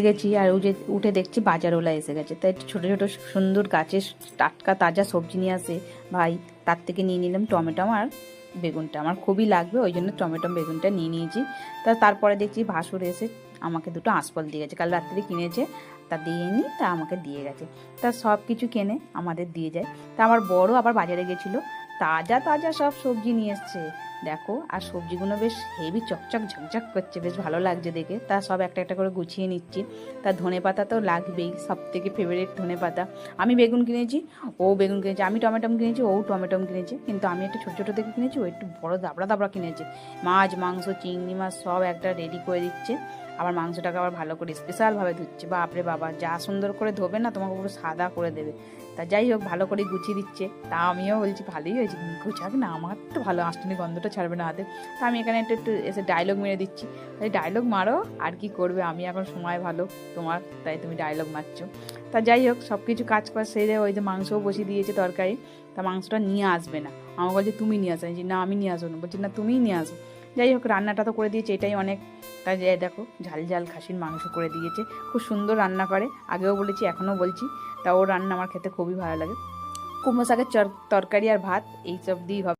গেছি আর উঠে দেখছি বাজারওয়ালা এসে গেছে, তাই ছোট ছোট সুন্দর গাছের টাটকা তাজা সবজি নিয়ে আসে ভাই। তার থেকে নিয়ে নিলাম টমেটো আর বেগুনটা, আমার খুবই লাগবে ওই জন্য টমেটো বেগুনটা নিয়ে নিয়েছি। তারপরে দেখছি ভাসুর এসে আমাকে দুটো আঁশফল দিয়ে গেছে, কাল রাত্রে কিনেছে, তা দিয়ে নি, তা আমাকে দিয়ে গেছে। তা সব কিছু কেনে আমাদের দিয়ে যায়। তা আমার বড় আবার বাজারে গেছিলো, তাজা তাজা সব সবজি নিয়ে এসছে দেখো। আর সবজিগুলো বেশ হেভি চকচক ঝকঝক করছে, বেশ ভালো লাগছে দেখে। তা সব একটা একটা করে গুছিয়ে নিচ্ছি। তা ধনে পাতা তো লাগবেই, সব থেকে ফেভারিট ধনে পাতা। আমি বেগুন কিনেছি, ও বেগুন কিনেছে, আমি টমেটো কিনেছি, ও টমেটো কিনেছে, কিন্তু আমি একটু ছোটো ছোটো দেখে কিনেছি, ও একটু বড় দাবড়া দাবড়া কিনেছে। মাছ মাংস চিংড়ি মাছ সব একটা রেডি করে দিচ্ছে। আবার মাংসটাকে আবার ভালো করে স্পেশালভাবে ধুচ্ছে, বাপরে বাবা যা সুন্দর করে ধোবে না, তোমাকে পুরো সাদা করে দেবে। তা যাই হোক ভালো করে গুছিয়ে দিচ্ছে। তা আমিও বলছি ভালোই হয়েছে, গুছাক না, আমার তো ভালো আঁশটানি গন্ধটা ছাড়বে না হাতে। তা আমি এখানে একটু একটু এসে ডায়লগ মেরে দিচ্ছি, তাই ডায়লগ মারো, আর কি করবে, আমি এখন সময় ভালো তোমার, তাই তুমি ডায়লগ মারছো। তা যাই হোক সব কিছু কাজ করা সেরে ওই যে মাংসও বসিয়ে দিয়েছে তরকারি। তা মাংসটা নিয়ে আসবে না, আমার বলছে তুমি নিয়ে আসো, না আমি নিয়ে আসবো না, বলছি না তুমিই নিয়ে আসো। যাই হোক রান্নাটা তো করে দিয়েছে, এটাই অনেক। তাই যাই দেখো ঝাল ঝাল খাসির মাংস করে দিয়েছে, খুব সুন্দর রান্না করে, আগেও বলেছি এখনও বলছি। তা ওর রান্না আমার খেতে খুবই ভালো লাগে। কুমড়ো শাকের তরকারি আর ভাত এইসব দিয়েই হবে।